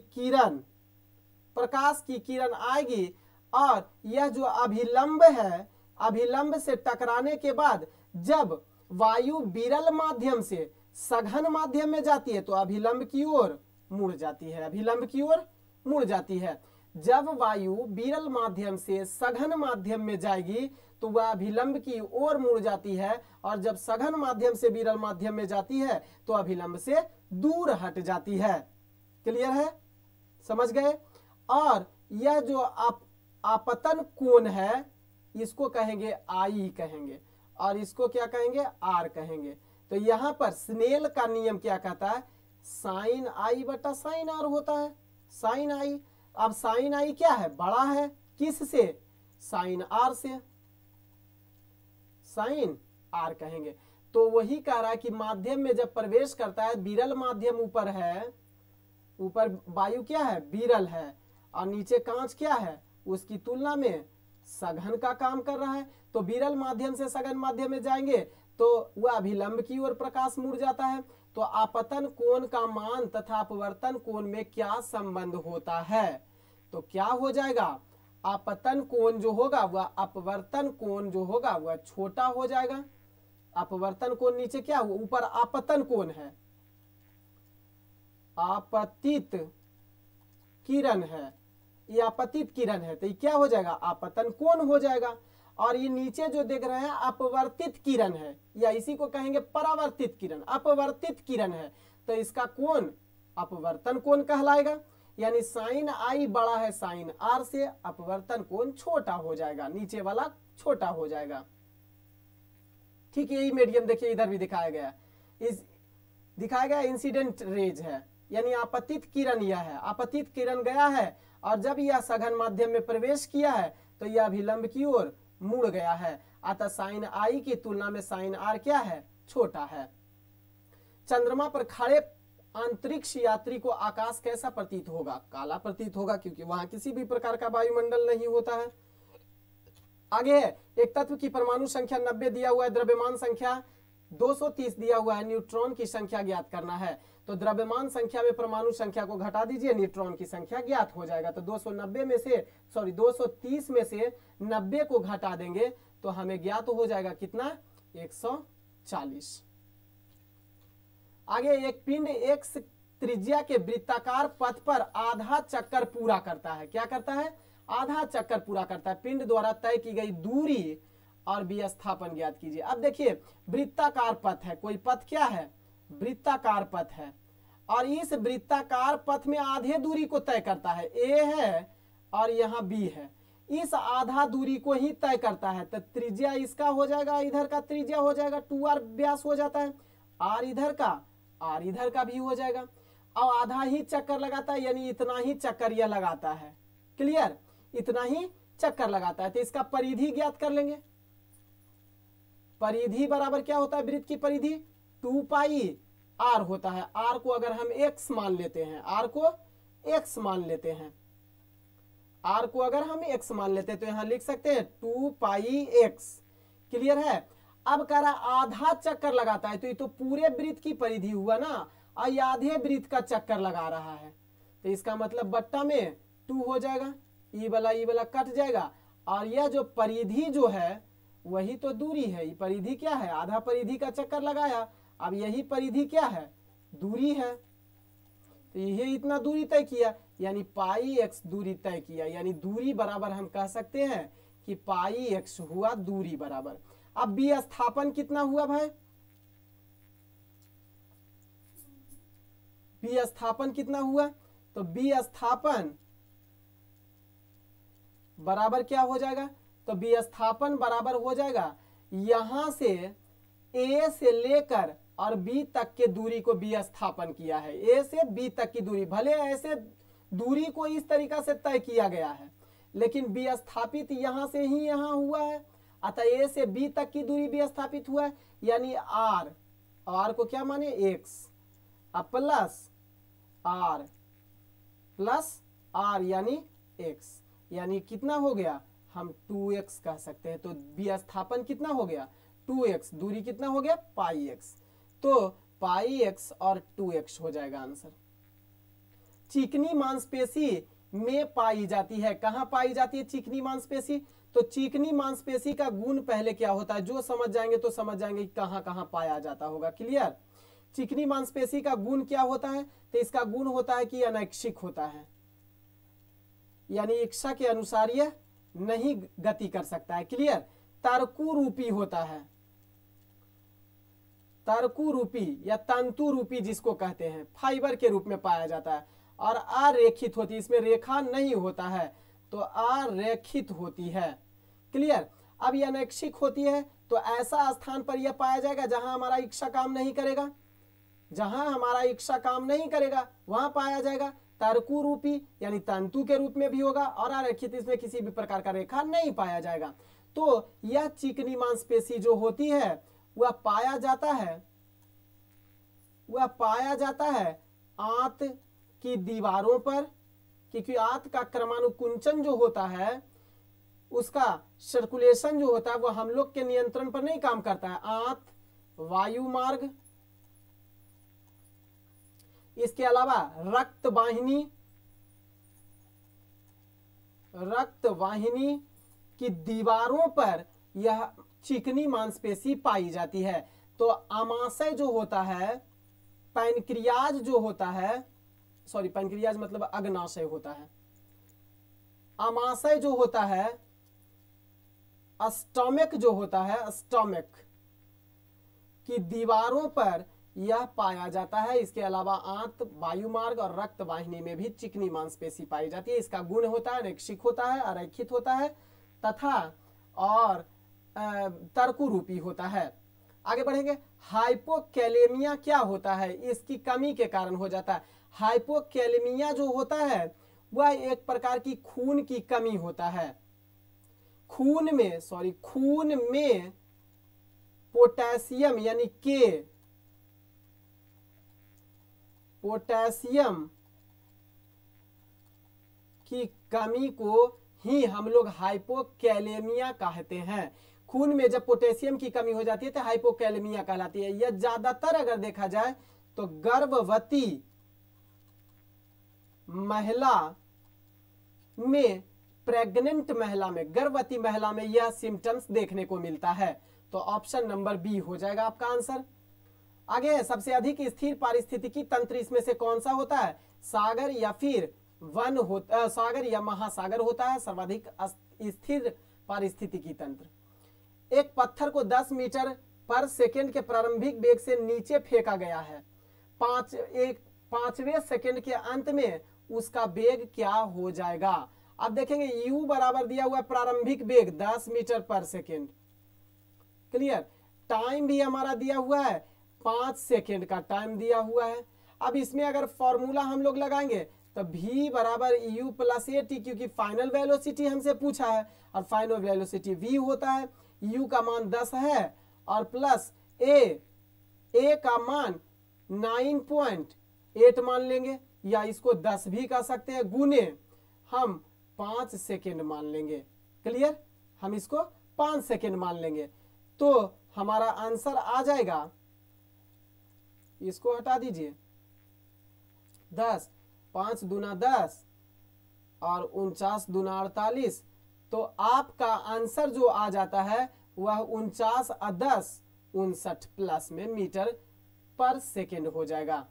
किरण आएगी और यह जो अभिलंब है, अभिलंब से टकराने के बाद जब वायु विरल माध्यम से सघन माध्यम में जाती है तो अभिलंब की ओर मुड़ जाती है, अभिलंब की ओर मुड़ जाती है। जब वायु विरल माध्यम से सघन माध्यम में जाएगी तो वह अभिलंब की ओर मुड़ जाती है, और जब सघन माध्यम से विरल माध्यम में जाती है तो अभिलंब से दूर हट जाती है। क्लियर है, समझ गए। और यह जो आपतन कोण है इसको कहेंगे आई कहेंगे, और इसको क्या कहेंगे, आर कहेंगे। तो यहां पर स्नेल का नियम क्या कहता है, साइन आई बटा साइन आर होता है, साइन आई। अब साइन आई क्या है, बड़ा है, किस से, साइन आर से, साइन आर कहेंगे। तो वही कह रहा है कि माध्यम में जब प्रवेश करता है, विरल माध्यम ऊपर है, ऊपर वायु क्या है, विरल है, और नीचे कांच क्या है, उसकी तुलना में सघन का काम कर रहा है। तो विरल माध्यम से सघन माध्यम में जाएंगे तो वह अभिलंब की ओर प्रकाश मुड़ जाता है। तो आपतन कोण का मान तथा अपवर्तन कोण में क्या संबंध होता है, तो क्या हो जाएगा, आपतन कोण जो होगा वह अपवर्तन कोण जो होगा वह छोटा हो जाएगा। अपवर्तन कोण नीचे क्या हुआ, ऊपर आपतन कोण है, आपतित किरण है, ये आपतित किरण है, तो ये क्या हो जाएगा, आपतन कोण हो जाएगा। और ये नीचे जो देख रहे हैं अपवर्तित किरण है, या इसी को कहेंगे परावर्तित किरण, अपवर्तित किरण है, तो इसका कोण अपवर्तन कोण कहलाएगा। यानी साइन आई बड़ा है साइन आर से, अपवर्तन कोण छोटा हो जाएगा, नीचे वाला छोटा हो जाएगा। ठीक है, यही मीडियम देखिए इधर भी दिखाया गया, दिखाया गया इंसिडेंट रेज है, यानी आपतित किरण यह है, आपतित किरण गया है और जब यह सघन माध्यम में प्रवेश किया है तो यह अभिलंब की ओर मुड़ गया है, अतः साइन आई की तुलना में साइन आर क्या है, छोटा है। चंद्रमा पर खड़े अंतरिक्ष यात्री को आकाश कैसा प्रतीत होगा, काला प्रतीत होगा, क्योंकि वहां किसी भी प्रकार का वायुमंडल नहीं होता है। आगे है, एक तत्व की परमाणु संख्या 90 दिया हुआ है, द्रव्यमान संख्या 230 दिया हुआ है, न्यूट्रॉन की संख्या ज्ञात करना है। तो द्रव्यमान संख्या में परमाणु संख्या को घटा दीजिए, न्यूट्रॉन की संख्या ज्ञात हो जाएगा। तो 230 में से 90 को घटा देंगे तो हमें ज्ञात हो जाएगा कितना, 140। आगे, एक पिंड x त्रिज्या के वृत्ताकार पथ पर आधा चक्कर पूरा करता है, क्या करता है, आधा चक्कर पूरा करता है। पिंड द्वारा तय की गई दूरी और विस्थापन ज्ञात कीजिए। अब देखिए वृत्ताकार पथ है, कोई पथ क्या है, वृत्ताकार पथ है, और इस वृत्ताकार पथ में आधे दूरी को तय करता है, ए है और यहाँ बी है, इस आधा दूरी को ही तय करता है। तो त्रिज्या इसका हो जाएगा, इधर का त्रिज्या हो जाएगा 2r व्यास हो जाता है, r इधर का भी हो जाएगा, और आधा ही चक्कर लगाता है, यानी इतना ही चक्कर यह लगाता है। क्लियर, इतना ही चक्कर लगाता है। तो इसका परिधि ज्ञात कर लेंगे। परिधि बराबर क्या होता है, वृत्त की परिधि 2 पाई r होता है। r को अगर हम x मान लेते हैं, r को x मान लेते हैं, r को अगर हम x मान लेते हैं तो यहां लिख सकते हैं 2 पाई x। क्लियर है। अब कह रहा आधा चक्कर लगाता है, तो ये तो पूरे वृत्त की परिधि हुआ ना, और आधे वृत्त का चक्कर लगा रहा है, तो इसका मतलब बट्टा में 2 हो जाएगा, ई वाला कट जाएगा, और यह जो परिधि जो है वही तो दूरी है। ये परिधि क्या है, आधा परिधि का चक्कर लगाया, अब यही परिधि क्या है, दूरी है, तो यही इतना दूरी तय किया, यानी पाई x दूरी तय किया, यानी दूरी बराबर हम कह सकते हैं कि पाई x हुआ दूरी बराबर। अब विस्थापन कितना हुआ भाई, विस्थापन कितना हुआ, तो विस्थापन बराबर क्या हो जाएगा, तो विस्थापन बराबर हो जाएगा, यहां से a से लेकर और b तक के दूरी को विस्थापन किया है, a से b तक की दूरी, भले ऐसे दूरी को इस तरीका से तय किया गया है, लेकिन विस्थापित यहां से ही यहां हुआ है, अतः a से b तक की दूरी विस्थापित हुआ है, यानी r को क्या माने x, अब प्लस r यानी x, यानी कितना हो गया, हम 2x कह सकते हैं। तो विस्थापन कितना हो गया, 2x, दूरी कितना हो गया, पाई x, तो पाई x और 2x हो जाएगा आंसर। चिकनी मांसपेशी में पाई जाती है, कहां पाई जाती है चिकनी मांसपेशी, तो चिकनी मांसपेशी का गुण पहले क्या होता है, जो समझ जाएंगे तो समझ जाएंगे कहां कहां पाया जाता होगा। क्लियर, चिकनी मांसपेशी का गुण क्या होता है, तो इसका गुण होता है कि अनैच्छिक होता है, यानी इच्छा के अनुसार यह नहीं गति कर सकता है। क्लियर, तरकु रूपी होता है, तरकु रूपी या तंतु रूपी जिसको कहते हैं, फाइबर के रूप में पाया जाता है, और अरेखित होती है, इसमें रेखा नहीं होता है, तो अरेखित होती है। क्लियर, अब यह अनैच्छिक होती है, तो ऐसा स्थान पर यह पाया जाएगा जहां हमारा इच्छा काम नहीं करेगा, जहां हमारा इच्छा काम नहीं करेगा वहां पाया जाएगा। तरकु रूपी यानी तंतु के रूप में भी होगा, और अरेखित, इसमें किसी भी प्रकार का रेखा नहीं पाया जाएगा। तो यह चिकनी मांसपेशी जो होती है वह पाया जाता है आंत की दीवारों पर, क्योंकि आंत का क्रमानुकुंचन जो होता है, उसका सर्कुलेशन जो होता है वो हम लोग के नियंत्रण पर नहीं काम करता है। आंत, वायु मार्ग, इसके अलावा रक्त वाहिनी की दीवारों पर यह चिकनी मांसपेशी पाई जाती है। तो आमाशय जो होता है, पैनक्रियाज जो होता है, सॉरी पैनक्रियाज मतलब अग्नाशय होता है, आमाशय जो होता है, स्टमक जो होता है, स्टमक की दीवारों पर यह पाया जाता है। इसके अलावा आंत, वायुमार्ग और रक्त वाहिनी में भी चिकनी मांसपेशी पाई जाती है। इसका गुण होता है रैखिक होता है, अरैखित होता है तथा और तर्कुरूपी होता है। आगे बढ़ेंगे। हाइपोकैलेमिया क्या होता है? इसकी कमी के कारण हो जाता है। हाइपोकैलेमिया जो होता है वह एक प्रकार की खून की कमी होता है। खून में पोटेशियम यानी के, पोटेशियम की कमी को ही हम लोग हाइपोकैलेमिया कहते हैं। खून में जब पोटेशियम की कमी हो जाती है तो हाइपोकैलेमिया कहलाती है। यह ज्यादातर अगर देखा जाए तो गर्भवती महिला में, प्रेग्नेंट महिला में, गर्भवती महिला में यह सिम्टम्स देखने को मिलता है। तो ऑप्शन नंबर बी हो जाएगा आपका आंसर। आगे है, सबसे अधिक स्थिर पारिस्थितिकी तंत्र इसमें से कौन सा होता है? सागर या फिर वन होता, सागर या महासागर होता है सर्वाधिक स्थिर पारिस्थितिकी तंत्र। एक पत्थर को 10 मीटर पर सेकेंड के प्रारंभिक वेग से नीचे फेंका गया है। 5वें सेकेंड के अंत में उसका वेग क्या हो जाएगा? अब देखेंगे u बराबर दिया हुआ है प्रारंभिक वेग 10 मीटर पर सेकेंड, क्लियर। टाइम भी हमारा दिया हुआ है 5 सेकेंड का टाइम दिया हुआ है। अब इसमें अगर फॉर्मूला हम लोग लगाएंगे तो v बराबर u प्लस ए टी, क्योंकि फाइनल वेलोसिटी हमसे पूछा है और फाइनल वेलोसिटी v होता है। u का मान 10 है और प्लस a का मान 9.8 मान लेंगे, या इसको 10 भी कह सकते हैं, गुने हम 5 सेकेंड मान लेंगे, क्लियर। हम इसको 5 सेकेंड मान लेंगे तो हमारा आंसर आ जाएगा, इसको हटा दीजिए, 10, 5 दूना 10 और 49 दूना 48। तो आपका आंसर जो आ जाता है वह 49 और 10 59 प्लस में मीटर पर सेकेंड हो जाएगा।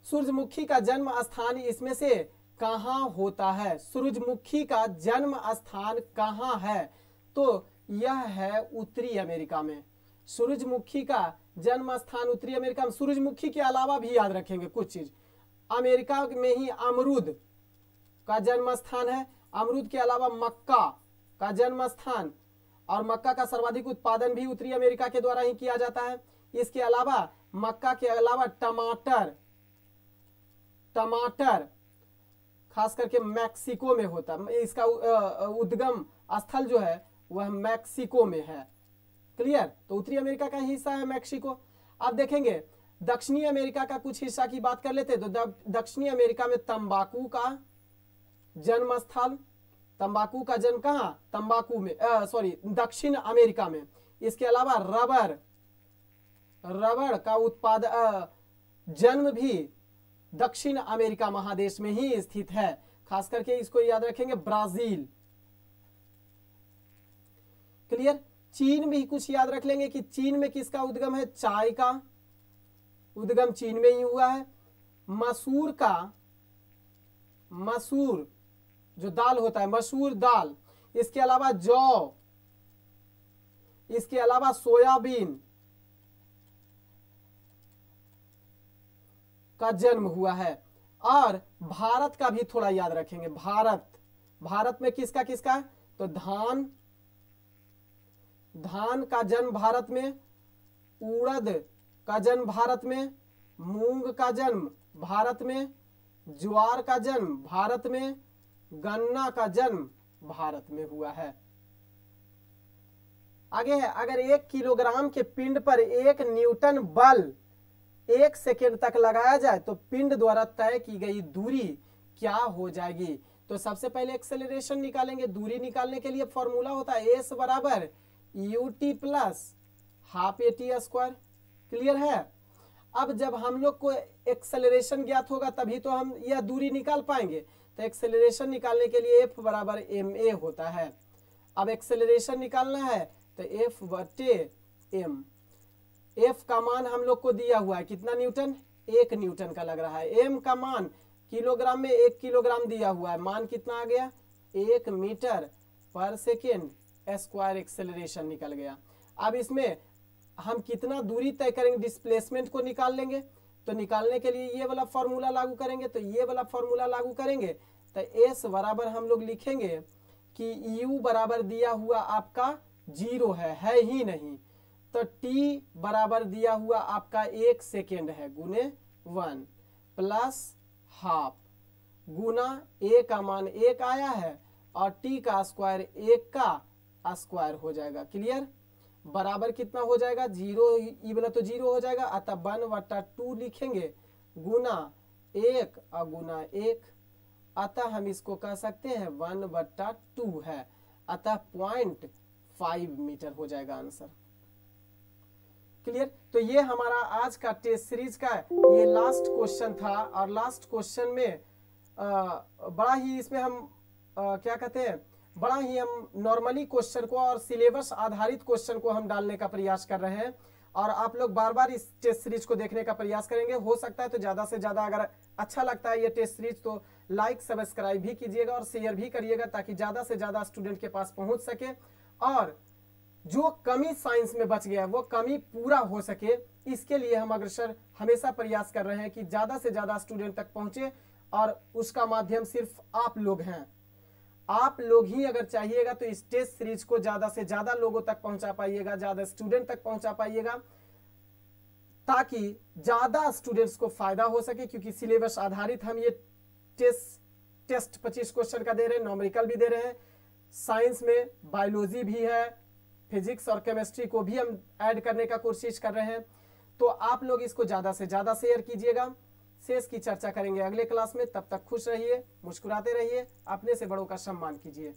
सूरजमुखी का जन्म स्थान इसमें से कहाँ होता है? सूरजमुखी का जन्म स्थान कहाँ है? तो यह है उत्तरी अमेरिका में। सूरजमुखी का जन्म स्थान उत्तरी अमेरिका में। सूरजमुखी के अलावा भी याद रखेंगे कुछ चीज। अमेरिका में ही अमरूद का जन्म स्थान है। अमरूद के अलावा मक्का का जन्म स्थान, और मक्का का सर्वाधिक उत्पादन भी उत्तरी अमेरिका के द्वारा ही किया जाता है। इसके अलावा मक्का के अलावा टमाटर खास करके मैक्सिको में होता है। इसका उद्गम स्थल जो है वह मैक्सिको में है, क्लियर। तो उत्तरी अमेरिका का हिस्सा है मैक्सिको। अब देखेंगे दक्षिणी अमेरिका का कुछ हिस्सा की बात कर लेते हैं। तो दक्षिणी अमेरिका में तंबाकू का जन्म स्थल, तंबाकू का जन्म कहाँ? तंबाकू में, दक्षिण अमेरिका में। इसके अलावा रबड़ का उत्पादन जन्म भी दक्षिण अमेरिका महादेश में ही स्थित है। खास करके इसको याद रखेंगे, ब्राजील, क्लियर। चीन भी कुछ याद रख लेंगे कि चीन में किसका उद्गम है? चाय का उद्गम चीन में ही हुआ है। मसूर जो दाल होता है, मसूर दाल। इसके अलावा जौ, इसके अलावा सोयाबीन का जन्म हुआ है। और भारत का भी थोड़ा याद रखेंगे। भारत में किसका किसका? तो धान का जन्म भारत में, उड़द का जन्म भारत में, मूंग का जन्म भारत में, ज्वार का जन्म भारत में, गन्ना का जन्म भारत में हुआ है। आगे है, अगर 1 किलोग्राम के पिंड पर 1 न्यूटन बल 1 सेकेंड तक लगाया जाए तो पिंड द्वारा तय की गई दूरी क्या हो जाएगी? तो सबसे पहले एक्सेलरेशन निकालेंगे। दूरी निकालने के लिए फॉर्मूला होता है एस बराबर ut plus half AT square, clear है। अब जब हम लोग को एक्सेलरेशन ज्ञात होगा तभी तो हम यह दूरी निकाल पाएंगे। तो एक्सेलरेशन निकालने के लिए F बराबर ma होता है। अब एक्सेलरेशन निकालना है तो F बटे m। F का मान हम लोग को दिया हुआ है कितना न्यूटन? 1 न्यूटन का लग रहा है। m का मान किलोग्राम में 1 किलोग्राम दिया हुआ है। मान कितना आ गया? 1 मीटर पर सेकेंड स्क्वायर एक्सेलरेशन निकल गया। अब इसमें हम कितना दूरी तय करेंगे, डिस्प्लेसमेंट को निकाल लेंगे। तो निकालने के लिए ये वाला फॉर्मूला लागू करेंगे, तो ये वाला फॉर्मूला लागू करेंगे तो एस बराबर हम लोग लिखेंगे कि यू बराबर दिया हुआ आपका 0 है ही नहीं, तो टी बराबर दिया हुआ आपका 1 सेकेंड है गुने 1 प्लस हाफ गुना ए का मान 1 आया है और टी का स्क्वायर 1 का स्क्वायर हो जाएगा। क्लियर? बराबर कितना हो जाएगा 0, ई वाला तो 0 हो जाएगा, अतः 1/2 लिखेंगे गुना 1 और गुना 1, अतः हम इसको कह सकते हैं 1/2 है, अतः 0.5 मीटर हो जाएगा आंसर। क्लियर? तो ये हमारा आज का टेस्ट सीरीज का ये लास्ट क्वेश्चन था और लास्ट क्वेश्चन में बड़ा ही इसमें हम क्या कहते हैं, बड़ा ही हम नॉर्मली क्वेश्चन को और सिलेबस आधारित क्वेश्चन को हम डालने का प्रयास कर रहे हैं और आप लोग बार बार इस टेस्ट सीरीज को देखने का प्रयास करेंगे। हो सकता है तो ज़्यादा से ज़्यादा अगर अच्छा लगता है ये टेस्ट सीरीज तो लाइक सब्सक्राइब भी कीजिएगा और शेयर भी करिएगा ताकि ज़्यादा से ज़्यादा स्टूडेंट के पास पहुँच सके और जो कमी साइंस में बच गया वो कमी पूरा हो सके, इसके लिए हम अग्रसर हमेशा प्रयास कर रहे हैं कि ज़्यादा से ज़्यादा स्टूडेंट तक पहुँचे और उसका माध्यम सिर्फ आप लोग हैं। आप लोग ही अगर चाहिएगा तो इस टेस्ट सीरीज को ज़्यादा से ज़्यादा लोगों तक पहुंचा पाइएगा, ज़्यादा स्टूडेंट तक पहुंचा पाइएगा ताकि ज़्यादा स्टूडेंट्स को फायदा हो सके, क्योंकि सिलेबस आधारित हम ये टेस्ट 25 क्वेश्चन का दे रहे हैं, न्यूमेरिकल भी दे रहे हैं, साइंस में बायोलॉजी भी है, फिजिक्स और केमिस्ट्री को भी हम ऐड करने का कोशिश कर रहे हैं। तो आप लोग इसको ज़्यादा से ज़्यादा शेयर कीजिएगा। शेष की चर्चा करेंगे अगले क्लास में, तब तक खुश रहिए, मुस्कुराते रहिए, अपने से बड़ों का सम्मान कीजिए।